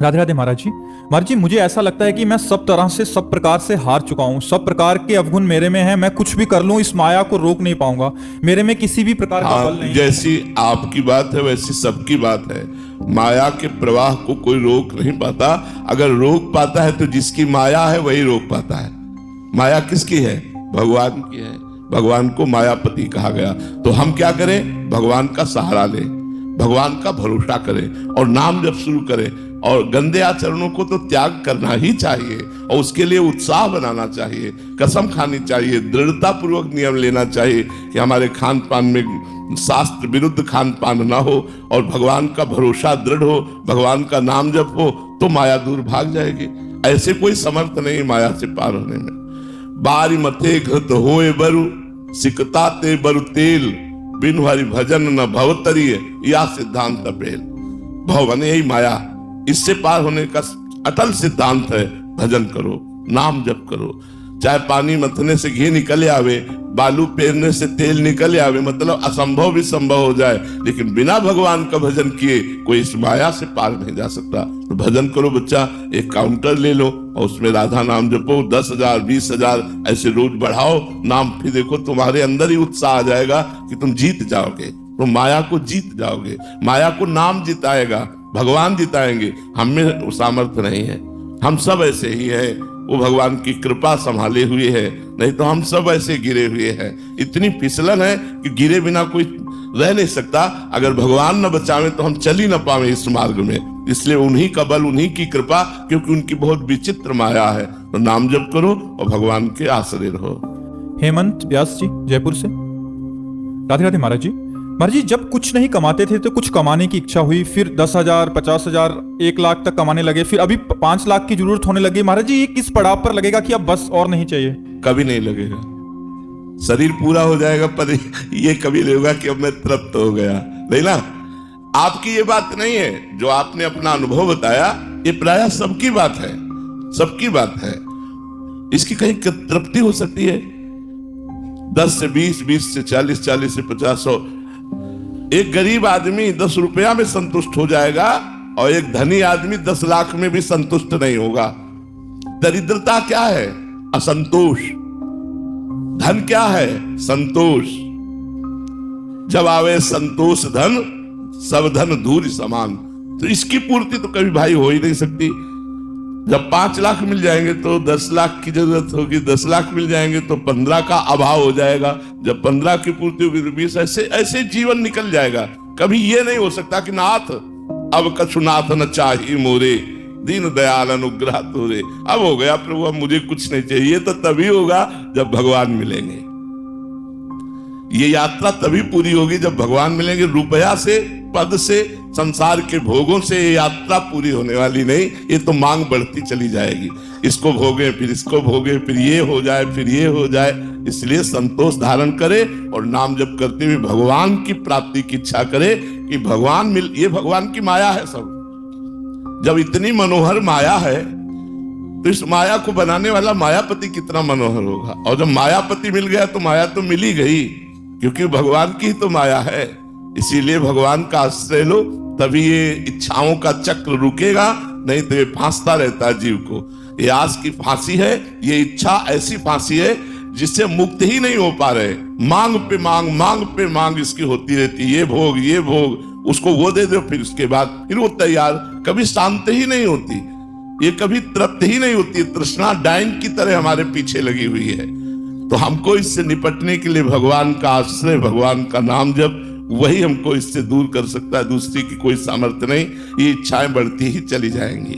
राधे राधे महाराज जी मुझे ऐसा लगता है कि मैं सब तरह से सब प्रकार से हार चुका हूँ। सब प्रकार के अवगुण मेरे में है। मैं कुछ भी कर लूँ इस माया को रोक नहीं पाऊंगा। मेरे में किसी भी प्रकार का बल नहीं। जैसी आपकी बात है वैसी सबकी बात है। माया के प्रवाह को कोई रोक नहीं पाता। अगर रोक पाता है तो जिसकी माया है वही रोक पाता है। माया किसकी है? भगवान की है। भगवान को मायापति कहा गया। तो हम क्या करें? भगवान का सहारा लें, भगवान का भरोसा करें और नाम जब शुरू करें। और गंदे आचरणों को तो त्याग करना ही चाहिए और उसके लिए उत्साह बनाना चाहिए, कसम खानी चाहिए, दृढ़ता पूर्वक नियम लेना चाहिए कि हमारे खान पान में शास्त्र विरुद्ध खान पान ना हो और भगवान का भरोसा दृढ़ हो, भगवान का नाम जप हो तो माया दूर भाग जाएगी। ऐसे कोई समर्थ नहीं माया से पार होने में। बारी मथे घृत होए बरु सिकता ते बरु तेल, बिन हरि भजन न भवतरिय या सिद्धांत पेल। भव बने यही माया, इससे पार होने का अटल सिद्धांत है। भजन करो, नाम जप करो। चाहे पानी मथने से घी निकल आवे, बालू पेरने से तेल निकल आवे, मतलब असंभव भी संभव हो जाए, लेकिन बिना भगवान का भजन किए कोई इस माया से पार नहीं जा सकता। तो भजन करो बच्चा, एक काउंटर ले लो और उसमें राधा नाम जपो। 10,000 20,000 ऐसे रोज बढ़ाओ नाम, फिर देखो तुम्हारे अंदर ही उत्साह आ जाएगा कि तुम जीत जाओगे। तो माया को जीत जाओगे। माया को नाम जिताएगा, भगवान जिताएंगे। हम में सामर्थ्य नहीं है, हम सब ऐसे ही हैं। वो भगवान की कृपा संभाले हुए है, नहीं तो हम सब ऐसे गिरे हुए हैं। इतनी फिसलन है कि गिरे बिना कोई रह नहीं सकता। अगर भगवान न बचावे तो हम चल ही न पावे इस मार्ग में। इसलिए उन्हीं का बल, उन्हीं की कृपा, क्योंकि उनकी बहुत विचित्र माया है। तो नाम जप करो और भगवान के आश्रय रहो। हेमंत व्यास जी जयपुर से। राधे राधे महाराज जी जब कुछ नहीं कमाते थे तो कुछ कमाने की इच्छा हुई, फिर 10,000 50,000 1 लाख तक कमाने लगे, फिर अभी 5 लाख की जरूरत होने लगी। महाराज जी ये किस पड़ाव पर लगेगा कि अब बस और नहीं चाहिए? कभी नहीं लगेगा। शरीर पूरा हो जाएगा पर ये कभी नहीं होगा कि अब मैं तृप्त हो गया, नहीं ना। आपकी ये बात नहीं है, जो आपने अपना अनुभव बताया ये प्रायः सबकी बात है, सबकी बात है। इसकी कहीं तृप्ति हो सकती है? 10 से 20, 20 से 40, 40 से 50, 100। एक गरीब आदमी 10 रुपया में संतुष्ट हो जाएगा और एक धनी आदमी 10 लाख में भी संतुष्ट नहीं होगा। दरिद्रता क्या है? असंतोष। धन क्या है? संतोष। जब आवे संतोष धन, सब धन धूल समान। तो इसकी पूर्ति तो कभी भाई हो ही नहीं सकती। जब 5 लाख मिल जाएंगे तो 10 लाख की जरूरत होगी, 10 लाख मिल जाएंगे तो 15 का अभाव हो जाएगा, जब 15 की पूर्ति होगी तो 20। ऐसे ऐसे जीवन निकल जाएगा। कभी ये नहीं हो सकता कि नाथ अब कछु नाथ न चाहिए मोरे, दीन दयाल अनुग्रह तोरे। अब हो गया प्रभु, अब मुझे कुछ नहीं चाहिए। तो तभी होगा जब भगवान मिलेंगे। ये यात्रा तभी पूरी होगी जब भगवान मिलेंगे। रुपया से, पद से, संसार के भोगों से ये यात्रा पूरी होने वाली नहीं। ये तो मांग बढ़ती चली जाएगी। इसको भोगे, फिर इसको भोगे, फिर ये हो जाए, फिर ये हो जाए। इसलिए संतोष धारण करे और नाम जप करते हुए भगवान की प्राप्ति की इच्छा करे कि भगवान मिल। ये भगवान की माया है सब। जब इतनी मनोहर माया है तो इस माया को बनाने वाला मायापति कितना मनोहर होगा। और जब मायापति मिल गया तो माया तो मिल ही गई, क्योंकि भगवान की तो माया है। इसीलिए भगवान का आश्रय लो, तभी ये इच्छाओं का चक्र रुकेगा, नहीं तो ये फांसता रहता है जीव को। ये आस की फांसी है, ये इच्छा ऐसी फांसी है जिससे मुक्त ही नहीं हो पा रहे। मांग पे मांग, मांग पे मांग इसकी होती रहती। ये भोग, ये भोग, उसको वो दे दो, फिर उसके बाद फिर वो तैयार। कभी शांत ही नहीं होती, ये कभी तृप्त ही नहीं होती। तृष्णा डाइन की तरह हमारे पीछे लगी हुई है। तो हमको इससे निपटने के लिए भगवान का आश्रय, भगवान का नाम जप, वही हमको इससे दूर कर सकता है। दूसरी की कोई सामर्थ्य नहीं। ये इच्छाएं बढ़ती ही चली जाएंगी।